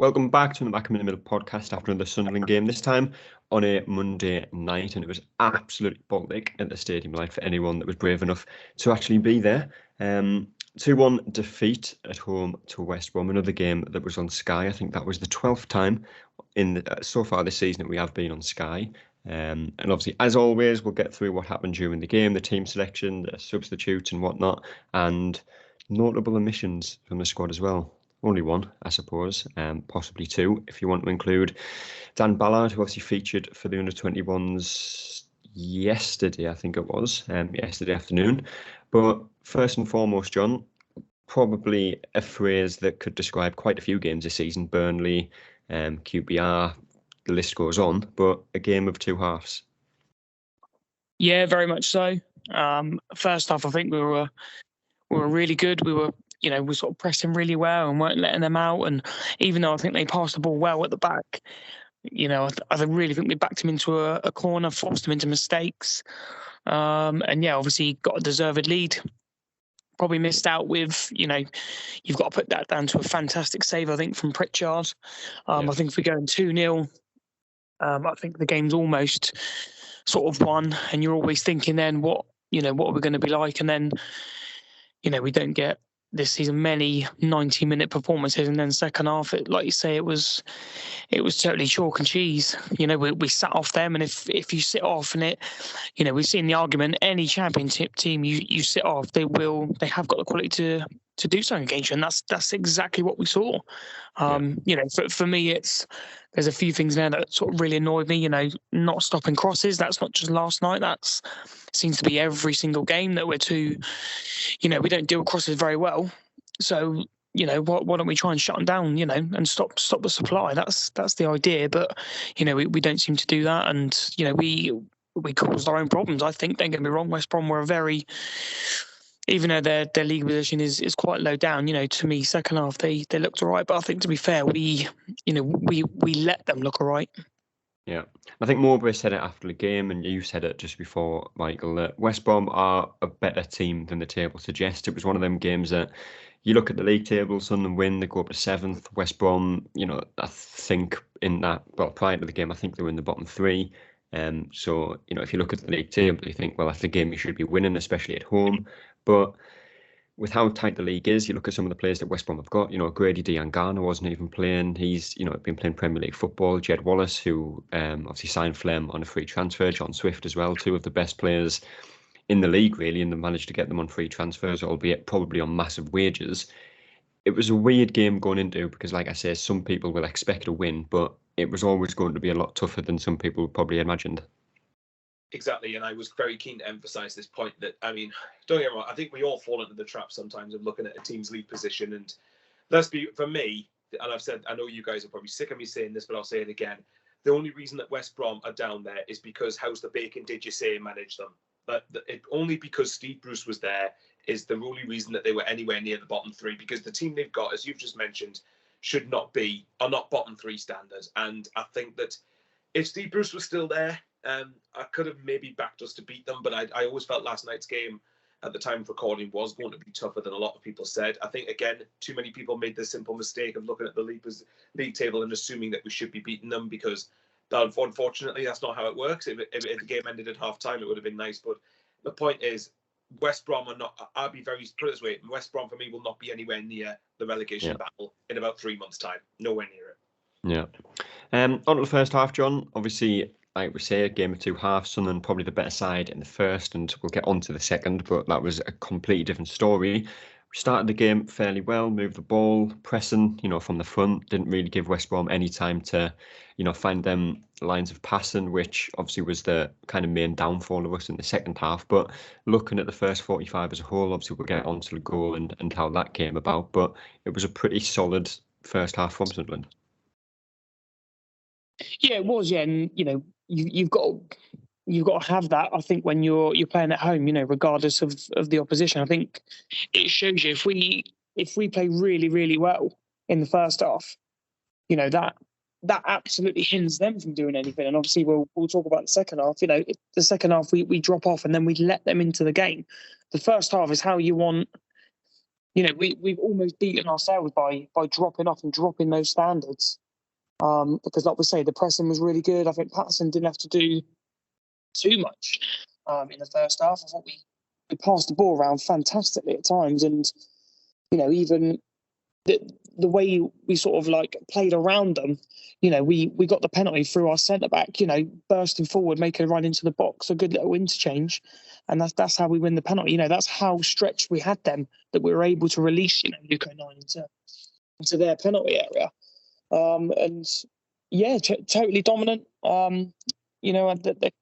Welcome back to the Mackem in the Middle podcast after another Sunderland game, this time on a Monday night, and it was absolutely Baltic at the Stadium Light for anyone that was brave enough to actually be there. 2-1 defeat at home to West Brom, another game that was on Sky. I think that was the 12th time so far this season that we have been on Sky. And obviously, as always, we'll get through what happened during the game, the team selection, the substitutes and whatnot, and notable omissions from the squad as well. Only one, I suppose, possibly two, if you want to include Dan Ballard, who obviously featured for the under-21s yesterday, I think it was, yesterday afternoon. But first and foremost, John, probably a phrase that could describe quite a few games this season, Burnley, QPR, the list goes on, but a game of two halves. Yeah, very much so. First half, I think we were really good. We were sort of pressing really well and weren't letting them out. And even though I think they passed the ball well at the back, I really think we backed them into a corner, forced them into mistakes. Obviously got a deserved lead. Probably missed out with, you've got to put that down to a fantastic save, I think, from Pritchard. I think if we're going 2-0, I think the game's almost sort of won. And you're always thinking then, what are we going to be like? And then, we don't get this season many 90-minute performances, and then second half, like you say, it was totally chalk and cheese. We sat off them, and if you sit off, and we've seen the argument, any championship team you sit off, they have got the quality to do something against you, and that's exactly what we saw. For me, there's a few things there that sort of really annoyed me. Not stopping crosses. That's not just last night. That seems to be every single game that we're too. We don't deal with crosses very well. So why don't we try and shut them down? And stop the supply. That's the idea. But we don't seem to do that, and we caused our own problems. I think, don't get me wrong, West Brom were a very, even though their league position is quite low down, to me, second half they looked all right. But I think, to be fair, we let them look all right. Yeah, I think Mowbray said it after the game, and you said it just before, Michael, that West Brom are a better team than the table suggests. It was one of them games that you look at the league table, Sunderland win, they go up to 7th. West Brom, I think prior to the game, I think they were in the bottom 3. So, if you look at the league table, you think, well, that's the game you should be winning, especially at home. But with how tight the league is, you look at some of the players that West Brom have got. Grady Diangana wasn't even playing. He's, been playing Premier League football. Jed Wallace, who obviously signed for them on a free transfer. John Swift as well, two of the best players in the league, really, and they managed to get them on free transfers, albeit probably on massive wages. It was a weird game going into, because, like I say, some people will expect a win, but it was always going to be a lot tougher than some people probably imagined. Exactly, and I was very keen to emphasise this point that, don't get me wrong, I think we all fall into the trap sometimes of looking at a team's league position, and for me, and I've said, I know you guys are probably sick of me saying this, but I'll say it again, the only reason that West Brom are down there is because How's the Bacon Did You Say managed them. Only because Steve Bruce was there is the only reason that they were anywhere near the bottom 3, because the team they've got, as you've just mentioned, are not bottom 3 standards. And I think that if Steve Bruce was still there, I could have maybe backed us to beat them, but I always felt last night's game at the time of recording was going to be tougher than a lot of people said. I think, again, too many people made the simple mistake of looking at the league table and assuming that we should be beating them, because unfortunately that's not how it works. If the game ended at half time, it would have been nice. But the point is, West Brom are not, I'll be very, put it this way, West Brom for me will not be anywhere near the relegation battle in about 3 months' time. Nowhere near it. Yeah. On to the first half, John. Obviously, like we say, a game of two halves. Sunderland probably the better side in the first, and we'll get on to the second, but that was a completely different story. We started the game fairly well, moved the ball, pressing, from the front. Didn't really give West Brom any time to, find them lines of passing, which obviously was the kind of main downfall of us in the second half. But looking at the first 45 as a whole, obviously we'll get on to the goal and how that came about. But it was a pretty solid first half from Sunderland. Yeah, it was. Yeah, and you've got to have that. I think when you're playing at home, regardless of the opposition, I think it shows you if we play really, really well in the first half, that absolutely hinders them from doing anything. And obviously we'll talk about the second half. If the second half we drop off and then we let them into the game. The first half is how you want we've almost beaten ourselves by dropping off and dropping those standards. Because, like we say, the pressing was really good. I think Patterson didn't have to do too much in the first half. I thought we passed the ball around fantastically at times, and even the way we sort of like played around them. We got the penalty through our centre back. Bursting forward, making a run into the box, a good little interchange, and that's how we win the penalty. That's how stretched we had them, that we were able to release Luke O'Nien into their penalty area. And yeah, totally dominant. They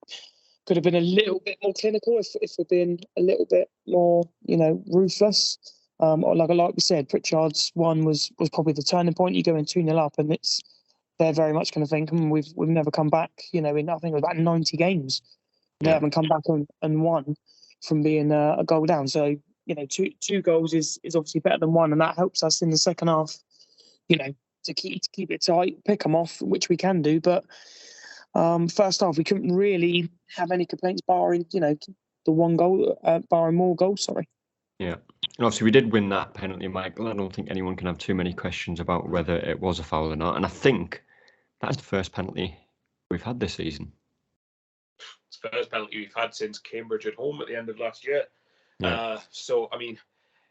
could have been a little bit more clinical if we'd been a little bit more, ruthless. Or like we said, Pritchard's one was probably the turning point. You go in 2-0 up, and they're very much going to think, we've never come back. In I think it was about 90 games, they haven't come back and won from being a goal down. So two goals is obviously better than one, and that helps us in the second half. To keep it tight, pick them off, which we can do. But first half, we couldn't really have any complaints, barring the one goal, barring more goals. Sorry. Yeah, and obviously we did win that penalty, Michael. I don't think anyone can have too many questions about whether it was a foul or not. And I think that's the first penalty we've had this season. It's the first penalty we've had since Cambridge at home at the end of last year. Yeah. So I mean,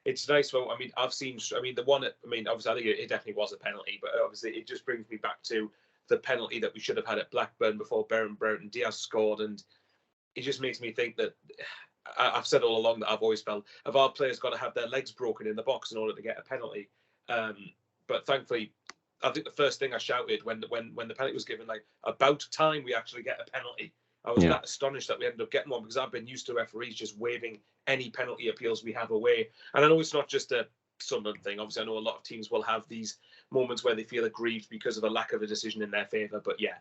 it's nice. Well, I've seen. The one. Obviously, I think it definitely was a penalty, but obviously, it just brings me back to the penalty that we should have had at Blackburn before Brereton Diaz scored, and it just makes me think that I've said all along that I've always felt if our players got to have their legs broken in the box in order to get a penalty. But thankfully, I think the first thing I shouted when the penalty was given, like, about time we actually get a penalty. I was that astonished that we ended up getting one, because I've been used to referees just waiving any penalty appeals we have away. And I know it's not just a Sunderland thing. Obviously, I know a lot of teams will have these moments where they feel aggrieved because of a lack of a decision in their favour. But yeah,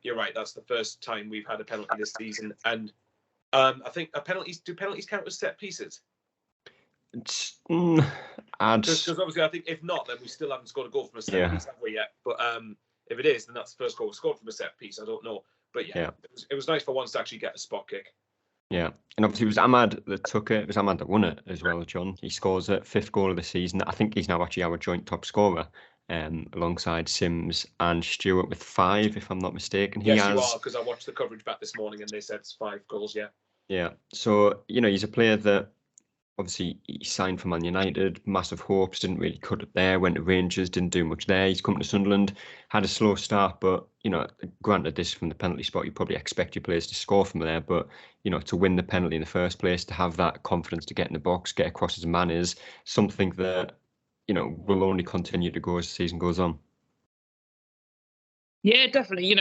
you're right. That's the first time we've had a penalty this season. And I think do penalties count as set pieces? Because obviously, I think if not, then we still haven't scored a goal from a set piece, have we yet? But if it is, then that's the first goal scored from a set piece. I don't know. But yeah. It was nice for once to actually get a spot kick. Yeah, and obviously it was Ahmad that took it. It was Ahmad that won it as well, John. He scores it, 5th goal of the season. I think he's now actually our joint top scorer, alongside Sims and Stewart with 5, if I'm not mistaken. Yes, you are, because I watched the coverage back this morning and they said it's 5 goals, yeah. Yeah, so, he's a player that obviously he signed for Man United, massive hopes, didn't really cut it there, went to Rangers, didn't do much there. He's come to Sunderland, had a slow start, but, granted this from the penalty spot, you probably expect your players to score from there, but, to win the penalty in the first place, to have that confidence to get in the box, get across as a man is something that, will only continue to go as the season goes on. Yeah, definitely.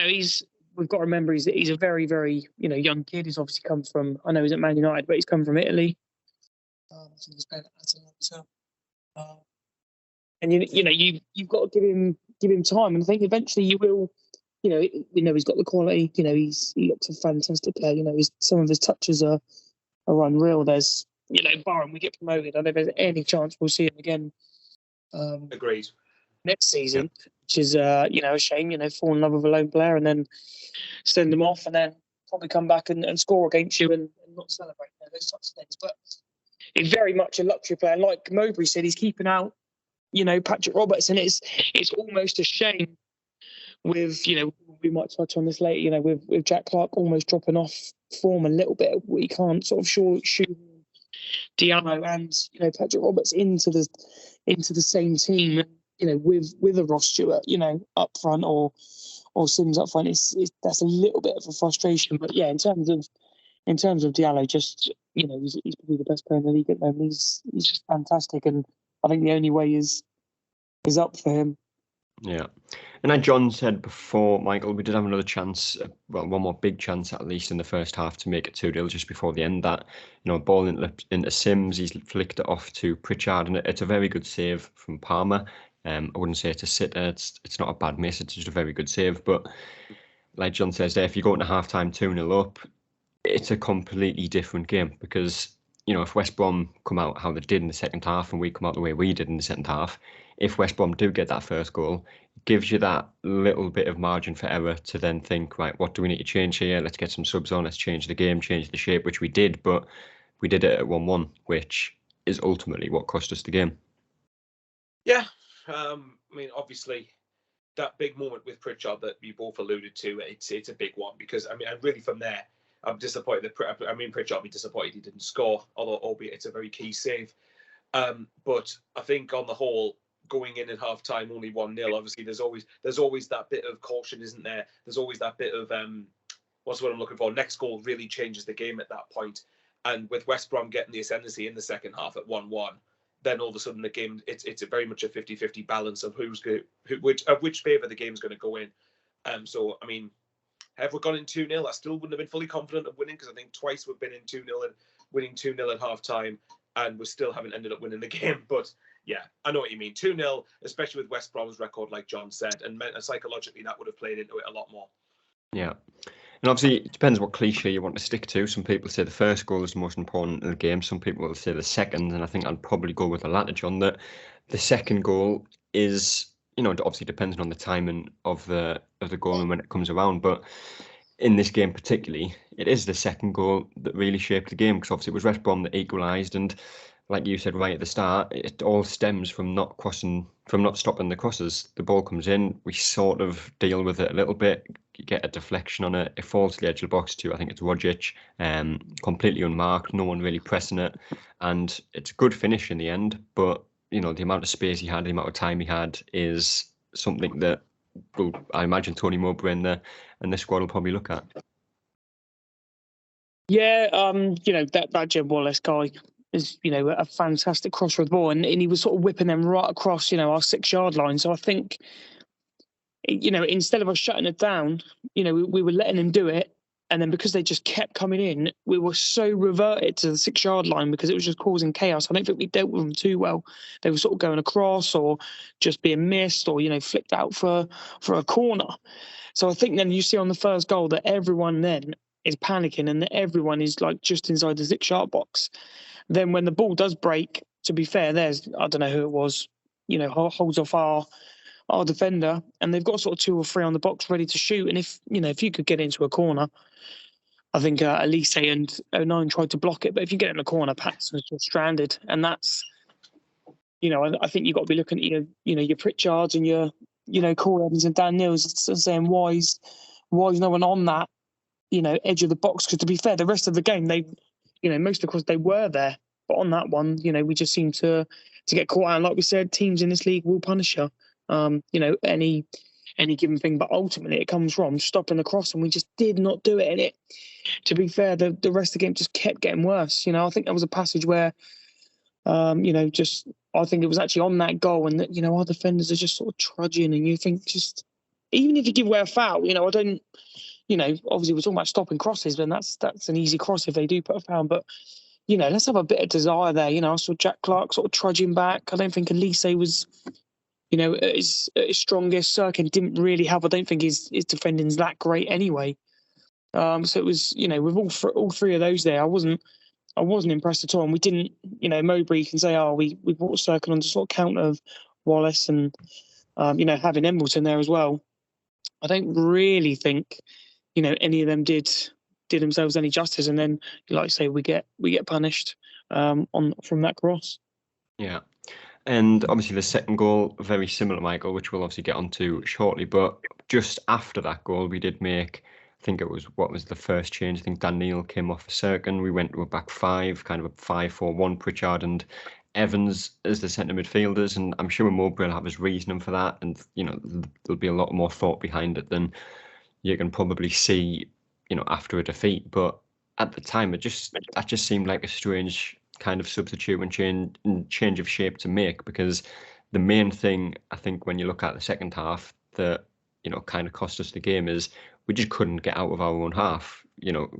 We've got to remember he's a very, very, young kid. He's obviously come from, I know he's at Man United, but he's come from Italy. And you've got to give him time, and I think eventually you will. He's got the quality. He looks a fantastic player. Some of his touches are unreal. There's barring we get promoted, I don't know if there's any chance we'll see him again. Agreed. Next season, which is a shame. Fall in love with a lone player and then send him off, and then probably come back and score against you and not celebrate those types of things. But he's very much a luxury player. Like Mowbray said, he's keeping out, Patrick Roberts, and it's almost a shame with, we might touch on this later, with Jack Clark almost dropping off form a little bit. We can't sort of shoot Diallo and, Patrick Roberts into the same team, with a Ross Stewart, up front or Sims up front. That's a little bit of a frustration. But yeah, in terms of Diallo, just he's probably the best player in the league at the moment. He's just fantastic, and I think the only way is up for him. Yeah, and like John said before, Michael, we did have another chance, one more big chance at least in the first half to make it 2-0 just before the end. That ball into Sims, he's flicked it off to Pritchard, and it's a very good save from Palmer. I wouldn't say it's a sitter. It's not a bad miss. It's just a very good save. But like John says there, if you go into half-time 2-0 up, it's a completely different game, because if West Brom come out how they did in the second half and we come out the way we did in the second half, if West Brom do get that first goal, it gives you that little bit of margin for error to then think, right, what do we need to change here? Let's get some subs on, let's change the game, change the shape, which we did, but we did it at 1-1, which is ultimately what cost us the game. Yeah, I mean, obviously, that big moment with Pritchard that you both alluded to, it's a big one, because I mean, and really from there, I'm disappointed that Pritchard will be disappointed he didn't score, although albeit it's a very key save. But I think on the whole, going in at half time only 1-0, obviously there's always that bit of caution, isn't there? There's always that bit of what's what I'm looking for. Next goal really changes the game at that point. And with West Brom getting the ascendancy in the second half at 1-1, then all of a sudden the game, it's a very much a 50-50 balance of which favour the game's going to go in. So I mean, have we gone in 2-0? I still wouldn't have been fully confident of winning, because I think twice we've been in 2-0 and winning 2-0 at half time, and we still haven't ended up winning the game. But yeah, I know what you mean. 2-0, especially with West Brom's record, like John said, and psychologically that would have played into it a lot more. Yeah. And obviously, it depends what cliche you want to stick to. Some people say the first goal is the most important in the game. Some people will say the second. And I think I'd probably go with the latter, John, that the second goal is, obviously depending on the timing of the goal and when it comes around. But in this game particularly, it is the second goal that really shaped the game, because obviously it was West Brom that equalised. And like you said right at the start, it all stems from not stopping the crosses. The ball comes in, we sort of deal with it a little bit, get a deflection on it, it falls to the edge of the box to, I think it's Rogic, completely unmarked, no one really pressing it, and it's a good finish in the end. But the amount of space he had, the amount of time he had, is something that I imagine Tony Mowbray and the squad will probably look at. Yeah, that Jed Wallace guy is, a fantastic crosser of the ball, and he was sort of whipping them right across, our 6-yard line. So I think, instead of us shutting it down, we were letting him do it. And then because they just kept coming in, we were so reverted to the 6-yard line because it was just causing chaos. I don't think we dealt with them too well. They were sort of going across or just being missed or, flicked out for a corner. So I think then you see on the first goal that everyone then is panicking and that everyone is like just inside the 6-yard box. Then when the ball does break, to be fair, there's, I don't know who it was, holds off our defender, and they've got sort of 2 or 3 on the box ready to shoot. And if you could get into a corner, I think Elise and 09 tried to block it, but if you get in the corner, Patterson's just stranded. And that's, I think you've got to be looking at your Pritchards and your, Corey Evans and Dan Neils and saying, why is no one on that, edge of the box? Because to be fair, the rest of the game, they, most of the course they were there. But on that one, we just seem to get caught out. And like we said, teams in this league will punish you. Any given thing, but ultimately it comes from stopping the cross, and we just did not do it. And it, to be fair, the rest of the game just kept getting worse. I think there was a passage where, I think it was actually on that goal, and that our defenders are just sort of trudging, and you think just even if you give away a foul, I don't, obviously we're talking about stopping crosses, then that's an easy cross if they do put a foul, but. Let's have a bit of desire there. I saw Jack Clark sort of trudging back. I don't think Elise was. At his strongest. Sirkin didn't really have. I don't think his defending's that great anyway. So it was, with all 3 of those there, I wasn't impressed at all. And we didn't, Mowbray can say, we brought Sirkin on to sort of counter of Wallace and, having Embleton there as well. I don't really think, any of them did themselves any justice. And then, like I say, we get punished from that cross. Yeah. And obviously the second goal, very similar, Michael, which we'll obviously get onto shortly. But just after that goal, we did make, I think it was, what was the first change? I think Dan Neil came off for Sirkin. We went to a back 5, kind of a 5-4-1, Pritchard and Evans as the centre midfielders. And I'm sure Mowbray will have his reasoning for that. And, there'll be a lot more thought behind it than you can probably see, after a defeat. But at the time, that just seemed like a strange kind of substitute and change of shape to make, because the main thing I think when you look at the second half that kind of cost us the game is we just couldn't get out of our own half.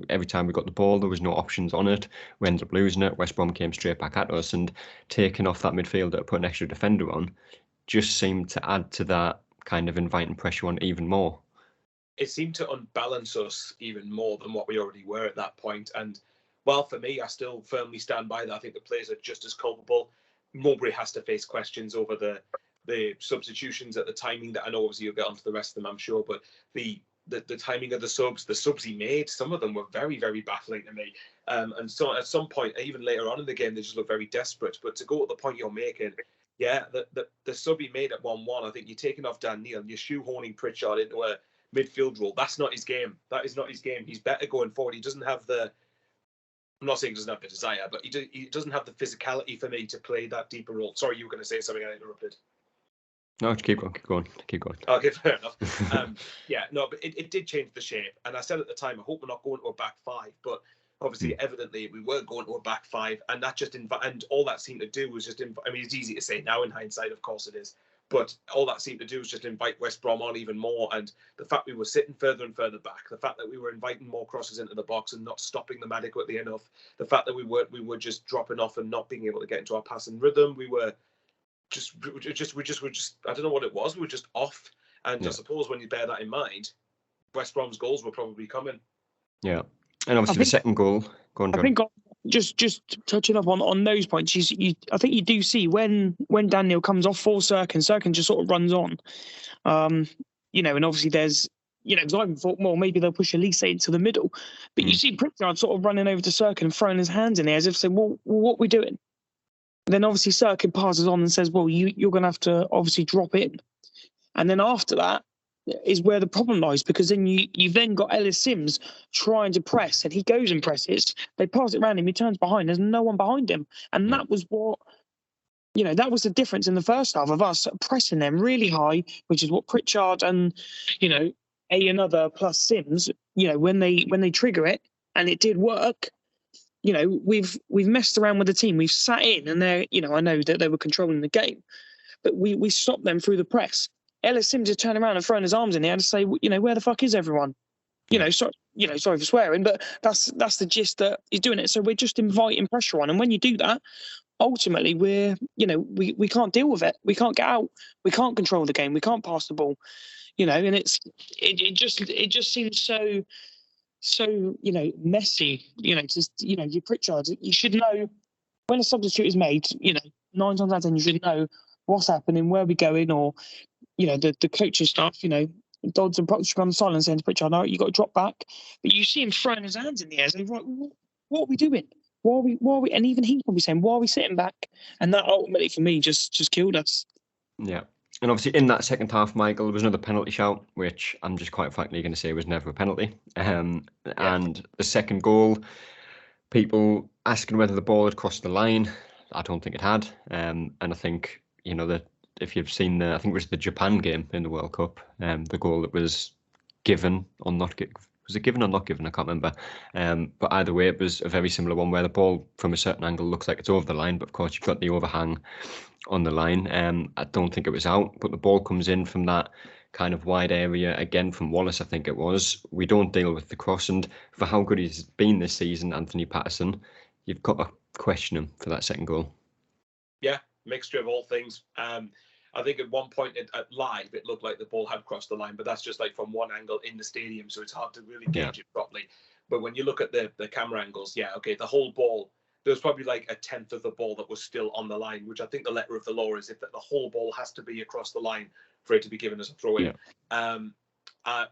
Every time we got the ball, there was no options on it. We ended up losing it. West Brom came straight back at us, and taking off that midfielder to put an extra defender on just seemed to add to that kind of inviting pressure on even more. It seemed to unbalance us even more than what we already were at that point. And well, for me, I still firmly stand by that. I think the players are just as culpable. Mowbray has to face questions over the substitutions at the timing that I know obviously you'll get onto the rest of them, I'm sure, but the the timing of the subs he made, some of them were very, very baffling to me. And so at some point, even later on in the game, they just look very desperate. But to go to the point you're making, yeah, the sub he made at 1-1, I think you're taking off Dan Neil, you're shoehorning Pritchard into a midfield role. That's not his game. That is not his game. He's better going forward. He doesn't have the, I'm not saying he doesn't have the desire, but he doesn't have the physicality for me to play that deeper role. Sorry, you were going to say something, I interrupted. No, keep going. Okay, fair enough. Yeah, no, but it did change the shape. And I said at the time, I hope we're not going to a back five. But obviously, evidently, we were going to a back five. And that just and all that seemed to do was just, I mean, it's easy to say now in hindsight, of course it is. But all that seemed to do was just invite West Brom on even more. And the fact we were sitting further and further back, the fact that we were inviting more crosses into the box and not stopping them adequately enough, the fact that we were just dropping off and not being able to get into our passing rhythm, we were just I don't know what it was. We were just off. And I suppose when you bear that in mind, West Brom's goals were probably coming. Yeah, and obviously the second goal. Go on, John. I think just touching up on those points, I think you do see when Daniel comes off for Sirkin just sort of runs on. And obviously there's, because I even thought, well, maybe they'll push Elise into the middle. But you see Pritchard sort of running over to Sirkin and throwing his hands in there as if saying, well, what are we doing? And then obviously Sirkin passes on and says, well, you're going to have to obviously drop in. And then after that is where the problem lies, because then you've then got Ellis Sims trying to press, and he goes and presses. They pass it around him, he turns behind, there's no one behind him. And that was what, that was the difference in the first half of us pressing them really high, which is what Pritchard and, another plus Sims, when they trigger it, and it did work. We've messed around with the team. We've sat in, and they're, I know that they were controlling the game, but we stopped them through the press. Ellis Sims just turned around and thrown his arms in the air to say, where the fuck is everyone? Sorry for swearing, but that's the gist that he's doing it. So we're just inviting pressure on, and when you do that, ultimately we can't deal with it. We can't get out. We can't control the game. We can't pass the ball. And it just seems so messy. You Pritchard, you should know when a substitute is made. 9 times out of 10 you should know what's happening, where we're going, or the coaching staff. Dodds and Proctor should be on the silent saying to Pritchard, "No, you got to drop back." But you see him throwing his hands in the air, saying, "Right, what are we doing? Why are we?" And even he's probably saying, "Why are we sitting back?" And that ultimately, for me, just killed us. Yeah. And obviously in that second half, Michael, there was another penalty shout, which I'm just quite frankly going to say was never a penalty. And the second goal, people asking whether the ball had crossed the line. I don't think it had. And I think, that if you've seen I think it was the Japan game in the World Cup, the goal that was given or not given. Was it given or not given? I can't remember. But either way, it was a very similar one where the ball from a certain angle looks like it's over the line, but of course you've got the overhang on the line. I don't think it was out, but the ball comes in from that kind of wide area again from Wallace, I think it was. We don't deal with the cross, and for how good he's been this season, Anthony Patterson, you've got to question him for that second goal. Yeah, mixture of all things. I think at one point at live, it looked like the ball had crossed the line, but that's just like from one angle in the stadium, so it's hard to really gauge it properly. But when you look at the camera angles, the whole ball, there was probably like a tenth of the ball that was still on the line, which I think the letter of the law is that the whole ball has to be across the line for it to be given as a throw-in. Yeah.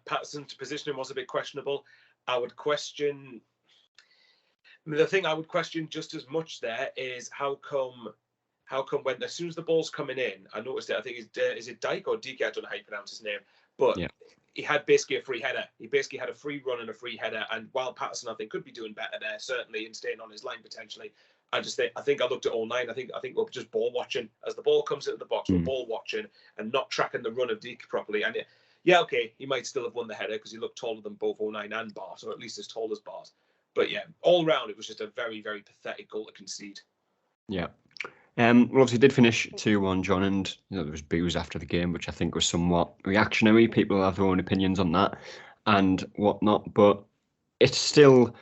Patterson's positioning was a bit questionable. The thing I would question just as much there is how come when as soon as the ball's coming in, I noticed it. I think is it Dyke or Dike? I don't know how you pronounce his name, but he had basically a free header. He basically had a free run and a free header. And while Patterson, I think, could be doing better there, certainly, in staying on his line potentially, I think I looked at all 9. I think we're just ball watching as the ball comes into the box. We're ball watching and not tracking the run of Dike properly. And he might still have won the header because he looked taller than both 09 and Bart, or at least as tall as Bart. But all round, it was just a very, very pathetic goal to concede. Yeah. Well, obviously did finish 2-1, John, and there was boos after the game, which I think was somewhat reactionary. People have their own opinions on that and whatnot, but it's still,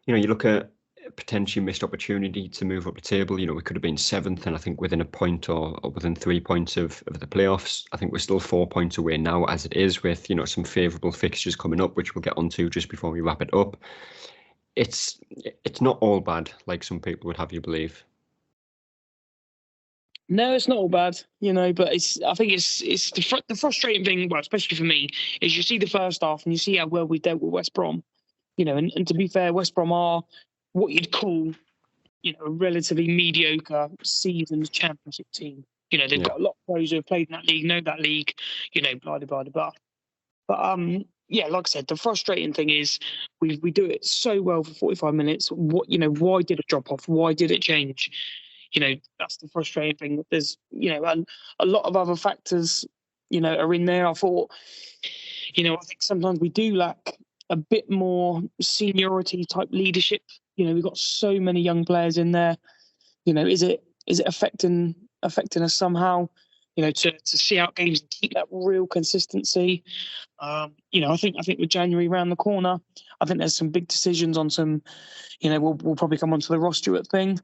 you look at potentially missed opportunity to move up the table. We could have been 7th, and I think within a point or within 3 points of the playoffs. I think we're still 4 points away now as it is, with some favourable fixtures coming up, which we'll get onto just before we wrap it up. It's not all bad, like some people would have you believe. No, it's not all bad, but I think it's the frustrating thing, well, especially for me, is you see the first half and you see how well we dealt with West Brom, and to be fair, West Brom are what you'd call, a relatively mediocre seasoned championship team. They've got a lot of players who have played in that league, know that league, blah, blah, blah, blah. But yeah, like I said, the frustrating thing is we do it so well for 45 minutes. Why did it drop off? Why did it change? That's the frustrating thing. There's, and a lot of other factors, are in there. I thought, I think sometimes we do lack a bit more seniority type leadership. We've got so many young players in there. Is it affecting us somehow? To see out games and keep that real consistency. I think with January around the corner, I think there's some big decisions on some. We'll probably come onto the Ross Stewart thing.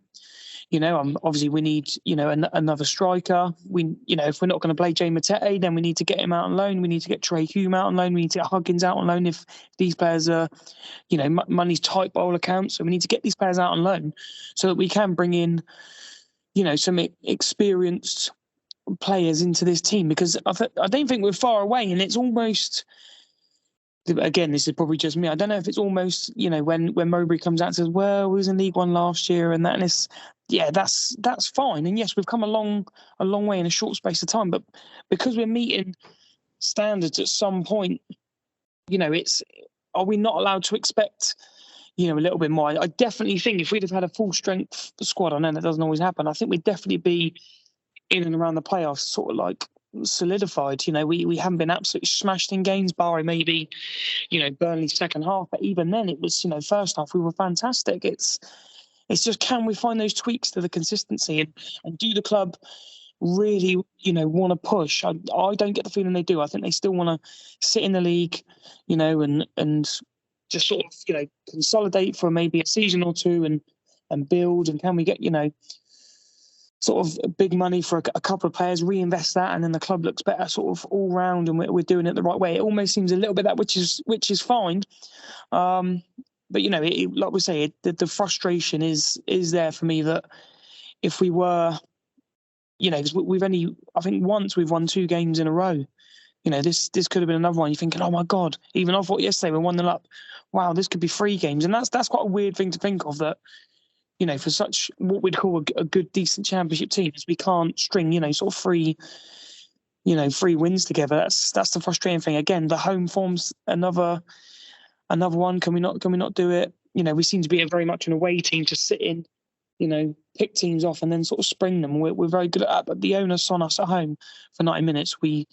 Obviously we need, another striker. If we're not going to play Jay Matete, then we need to get him out on loan. We need to get Trey Hume out on loan. We need to get Huggins out on loan if these players are, money's tight by all accounts. So we need to get these players out on loan so that we can bring in, some experienced players into this team, because I don't think we're far away, and it's almost, again, this is probably just me, I don't know if it's almost, when Mowbray comes out and says, well, we was in League One last year and that, and it's, yeah, that's fine. And yes, we've come a long way in a short space of time, but because we're meeting standards at some point, are we not allowed to expect, a little bit more? I definitely think if we'd have had a full strength squad, I know that doesn't always happen, I think we'd definitely be in and around the playoffs, sort of like solidified. We haven't been absolutely smashed in games, barring maybe, Burnley's second half. But even then, it was, first half we were fantastic. It's just, can we find those tweaks to the consistency and do the club really, want to push? I don't get the feeling they do. I think they still want to sit in the league, and just sort of, consolidate for maybe a season or two and build. And can we get, sort of big money for a couple of players, reinvest that, and then the club looks better sort of all round, and we're doing it the right way. It almost seems a little bit that, which is fine. But, like we say, the frustration is there for me that if we were, because we've only, I think once we've won 2 games in a row. This could have been another one. You're thinking, oh my God, even I thought yesterday we're 1-0 up. Wow, this could be 3 games. And that's quite a weird thing to think of, that, for such what we'd call a good, decent championship team, is we can't string, sort of 3 wins together. That's the frustrating thing. Again, the home form's another one. Can we not do it? We seem to be very much an away team to sit in, pick teams off and then sort of spring them. We're very good at that. But the onus on us at home for 90 minutes, we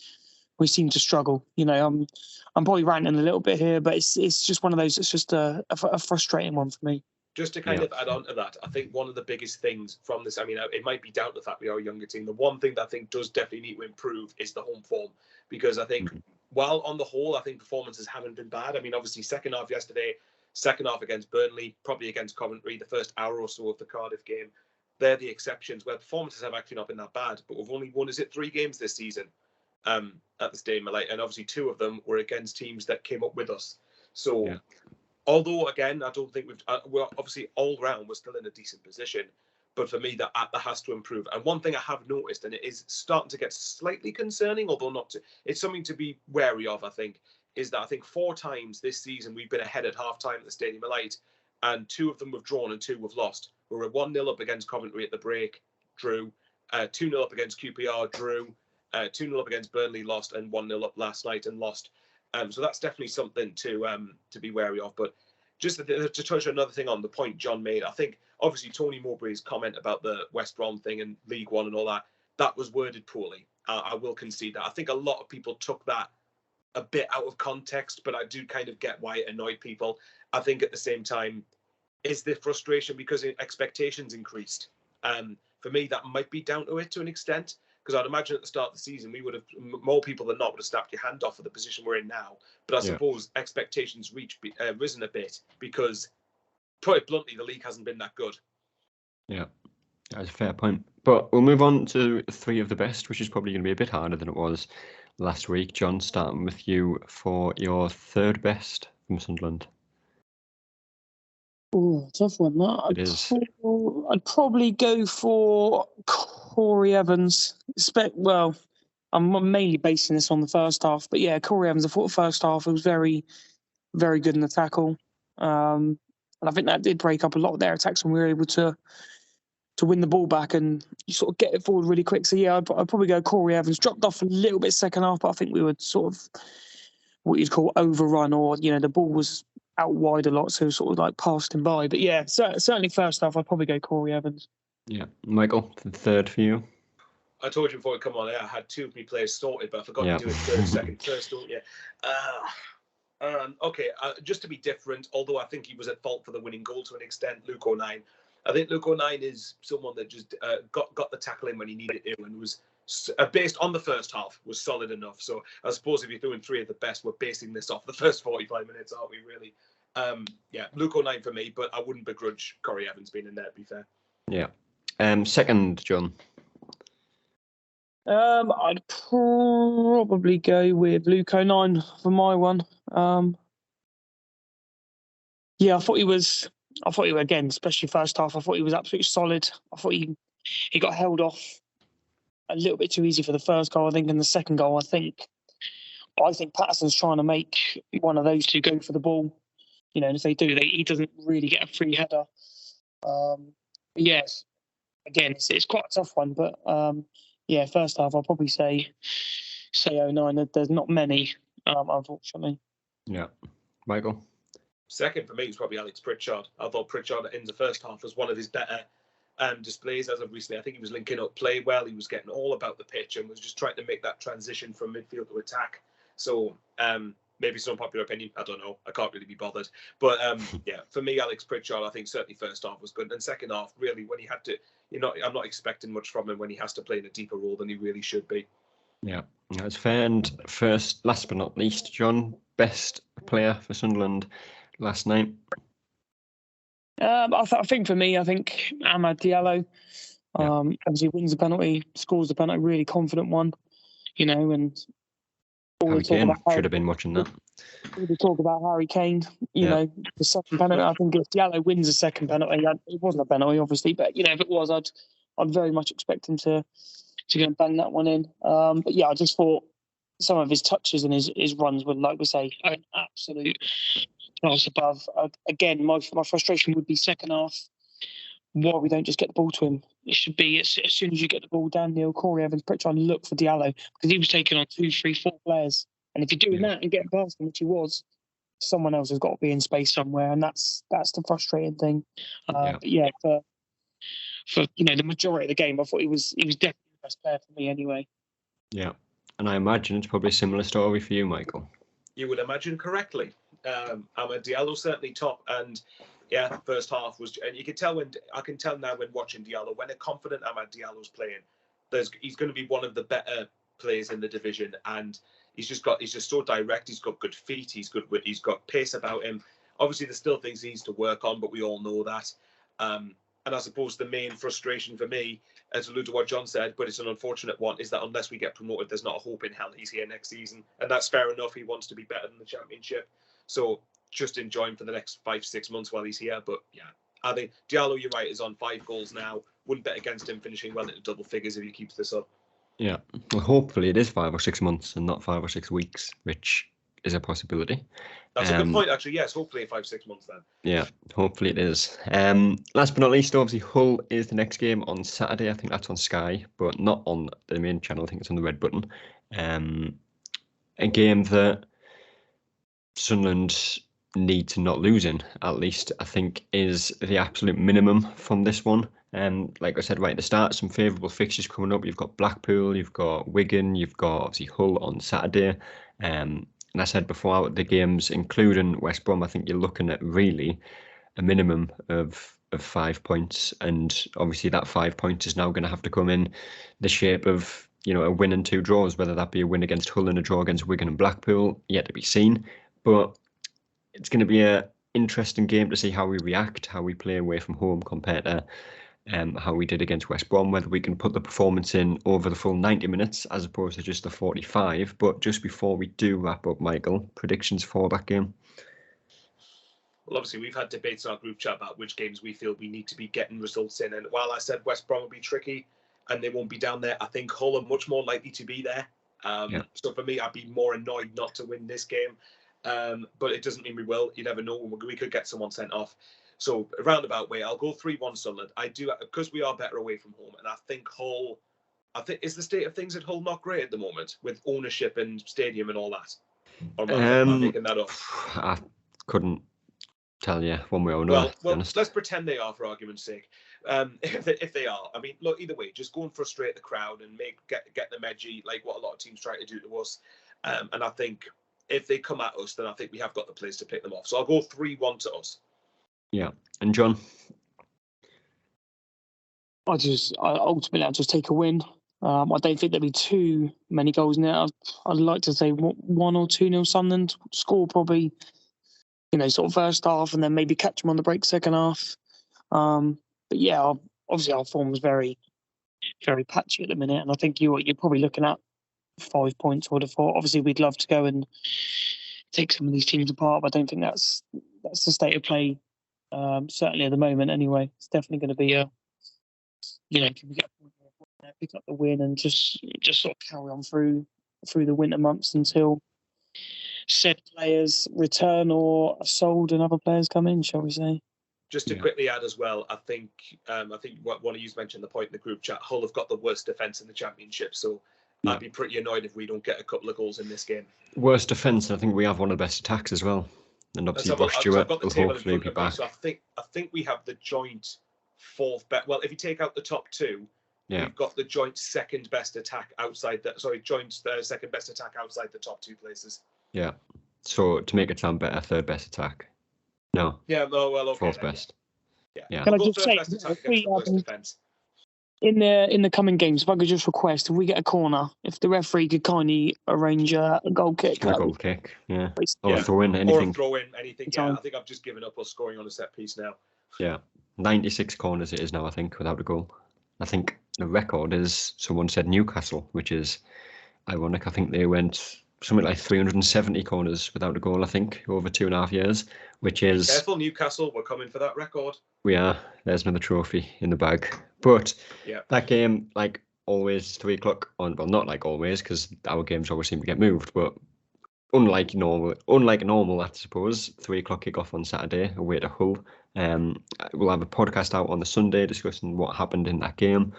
seem to struggle. I'm probably ranting a little bit here, but it's just one of those. It's just a frustrating one for me. Just to kind of add on to that, I think one of the biggest things from this, it might be down to the fact we are a younger team. The one thing that I think does definitely need to improve is the home form, because I think while on the whole, I think performances haven't been bad. Obviously second half yesterday, second half against Burnley, probably against Coventry, the first hour or so of the Cardiff game, they're the exceptions where performances have actually not been that bad. But we've only won, 3 games this season at the Stadium, and obviously 2 of them were against teams that came up with us. So. Yeah. Although, again, I don't think we're obviously all round, we're still in a decent position. But for me, that has to improve. And one thing I have noticed, and it is starting to get slightly concerning, although it's something to be wary of, I think, is that I think 4 times this season we've been ahead at half-time at the Stadium of Light, and 2 of them we've drawn and 2 we've lost. We were 1-0 up against Coventry at the break, drew. 2-0 up against QPR, drew. 2-0 up against Burnley, lost, and 1-0 up last night and lost. So that's definitely something to be wary of. But just to touch on another thing on the point John made, I think obviously Tony Mowbray's comment about the West Brom thing and League One and all that was worded poorly. I will concede that. I think a lot of people took that a bit out of context, but I do kind of get why it annoyed people. I think at the same time, is the frustration because expectations increased? For me, that might be down to it to an extent. Because I'd imagine at the start of the season, we would have, more people than not, would have snapped your hand off for the position we're in now. But I suppose expectations risen a bit because, put it bluntly, the league hasn't been that good. Yeah, that's a fair point. But we'll move on to 3 of the best, which is probably going to be a bit harder than it was last week. John, starting with you for your 3rd best from Sunderland. Oh, tough one. That It is. I'd probably go for Corey Evans. Well, I'm mainly basing this on the first half, but yeah, Corey Evans. I thought the first half was very, very good in the tackle, and I think that did break up a lot of their attacks, and we were able to win the ball back and you sort of get it forward really quick. So yeah, I'd probably go Corey Evans. Dropped off a little bit second half, but I think we would sort of what you'd call overrun, or the ball was out wide a lot, so sort of like passed him by. But yeah, certainly first half, I'd probably go Corey Evans. Yeah, Michael, the third for you. I told you before I come on, I had two of my players sorted, but I forgot to do it first, don't you? Okay, just to be different, although I think he was at fault for the winning goal to an extent, Luke O'Nien. I think Luke O'Nien is someone that just got the tackle in when he needed to, and was based on the first half, was solid enough. So I suppose if you're doing three of the best, we're basing this off the first 45 minutes, aren't we, really? Yeah, Luke O'Nien for me, but I wouldn't begrudge Corey Evans being in there, to be fair. Yeah. Second, John. I'd probably go with Luke O'Nien for my one. Yeah, I thought he was again, especially first half. I thought he was absolutely solid. I thought he got held off a little bit too easy for the first goal. I think in the second goal, I think Patterson's trying to make one of those two go for the ball. And if they do, he doesn't really get a free header. Yes, again, it's quite a tough one, but yeah, first half I'll probably say 09. There's not many, unfortunately. Yeah, Michael. Second for me is probably Alex Pritchard. I thought Pritchard in the first half was one of his better displays as of recently. I think he was linking up play well. He was getting all about the pitch and was just trying to make that transition from midfield to attack. So maybe some popular opinion, I don't know. I can't really be bothered. But yeah, for me, Alex Pritchard, I think certainly first half was good. And second half, really, when he had to, I'm not expecting much from him when he has to play in a deeper role than he really should be. Yeah, that's fair. And last but not least, John, best player for Sunderland last night. I think for me, Amad Diallo. Obviously wins the penalty, scores the penalty, really confident one. And Harry Kane should have been watching that. We talk about Harry Kane, the second penalty. I think if Diallo wins the second penalty, it wasn't a penalty, obviously, but if it was, I'd very much expect him to go and bang that one in. But yeah, I just thought some of his touches and his runs were, like we say, an absolute class above. Again, my frustration would be second half. Why we don't just get the ball to him? It should be as soon as you get the ball down, Neil, Corey Evans, Pritchard, look for Diallo, because he was taking on 2, 3, 4 players. And if you're doing that and getting past him, which he was, someone else has got to be in space somewhere, and that's the frustrating thing. But yeah, for the majority of the game, I thought he was definitely the best player for me anyway. Yeah, and I imagine it's probably a similar story for you, Michael. You would imagine correctly. Amad Diallo certainly top, and yeah, first half was, and you can tell I can tell now when watching Diallo, when a confident Amad Diallo's playing, he's going to be one of the better players in the division, and he's just so direct. He's got good feet. He's got pace about him. Obviously, there's still things he needs to work on, but we all know that. And I suppose the main frustration for me, as alluded to what John said, but it's an unfortunate one, is that unless we get promoted, there's not a hope in hell he's here next season. And that's fair enough. He wants to be better than the Championship. So just enjoy him for the next 5-6 months while he's here. But yeah, I think Diallo, you're right, is on 5 goals now. Wouldn't bet against him finishing well into double figures if he keeps this up. Yeah, well, hopefully it is 5 or 6 months and not 5 or 6 weeks, which is a possibility. That's a good point, actually. Yes, hopefully 5-6 months then. Yeah, hopefully it is. Last but not least, obviously, Hull is the next game on Saturday. I think that's on Sky, but not on the main channel. I think it's on the red button. A game that Sunderland need to not lose in, at least, I think, is the absolute minimum from this one. Like I said right at the start, some favourable fixtures coming up. You've got Blackpool, you've got Wigan, you've got obviously Hull on Saturday. And I said before, the games, including West Brom, I think you're looking at really a minimum of 5 points. And obviously that 5 points is now going to have to come in the shape of, a win and 2 draws, whether that be a win against Hull and a draw against Wigan and Blackpool, yet to be seen. But it's going to be an interesting game to see how we react, how we play away from home compared to how we did against West Brom, whether we can put the performance in over the full 90 minutes as opposed to just the 45. But just before we do wrap up, Michael, predictions for that game? Well, obviously, we've had debates in our group chat about which games we feel we need to be getting results in. And while I said West Brom will be tricky and they won't be down there, I think Hull are much more likely to be there. So for me, I'd be more annoyed not to win this game. But it doesn't mean we will. You never know. We could get someone sent off. So a roundabout way, I'll go 3-1 Sunderland. I do, because we are better away from home. And I think Hull, is the state of things at Hull not great at the moment with ownership and stadium and all that? Or am I making that up? I couldn't tell you one way or another. Well, let's pretend they are for argument's sake. If they are, I mean, look, either way, just go and frustrate the crowd and get them edgy, like what a lot of teams try to do to us. And I think if they come at us, then I think we have got the players to pick them off. So I'll go 3-1 to us. Yeah, and John? I'll just take a win. I don't think there'll be too many goals in it. I'd like to say 1 or 2-0 Sunderland. Score probably, sort of first half and then maybe catch them on the break second half. But yeah, obviously our form is very, very patchy at the minute. And I think you're probably looking at 5 points, I would have thought. Obviously, we'd love to go and take some of these teams apart, but I don't think that's the state of play, certainly at the moment anyway. It's definitely going to be can we get a point there, pick up the win and just sort of carry on through the winter months until said players return or are sold and other players come in, shall we say. Just to quickly add as well, I think what one of you mentioned the point in the group chat, Hull have got the worst defence in the Championship, so I'd be pretty annoyed if we don't get a couple of goals in this game. Worst defence, I think we have one of the best attacks as well. And obviously Ross Stewart will hopefully be back. So I think we have the joint fourth best. Well, if you take out the top two, we've got the joint second best attack outside joint second best attack outside the top two places. Yeah. So to make it sound better, third best attack. No. Yeah. Well, okay. Fourth best. Yeah. Can I just say, in the coming games, if I could just request, if we get a corner, if the referee could kindly arrange a goal kick. A goal kick, yeah. Or a throw in, anything. Or a throw in, anything. Yeah, I think I've just given up us scoring on a set piece now. Yeah. 96 corners it is now, I think, without a goal. I think the record is, someone said Newcastle, which is ironic. I think they went something like 370 corners without a goal, I think, over 2.5 years, which is... Careful, Newcastle, we're coming for that record. We are. There's another trophy in the bag. But that game, like always, 3 o'clock on, well, not like always, because our games always seem to get moved, but unlike normal, I suppose, 3 o'clock kickoff on Saturday, away to Hull. We'll have a podcast out on the Sunday discussing what happened in that game.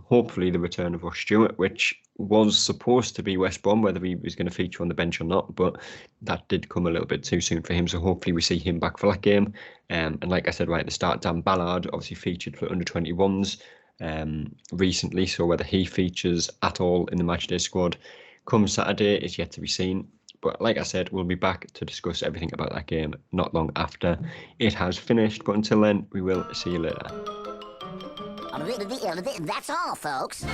Hopefully the return of Ross Stewart, which was supposed to be West Brom, whether he was going to feature on the bench or not, but that did come a little bit too soon for him, so hopefully we see him back for that game. And like I said right at the start, Dan Ballard obviously featured for under-21s recently, so whether he features at all in the matchday squad come Saturday is yet to be seen. But like I said, we'll be back to discuss everything about that game not long after it has finished. But until then, we will see you later. That's all, folks.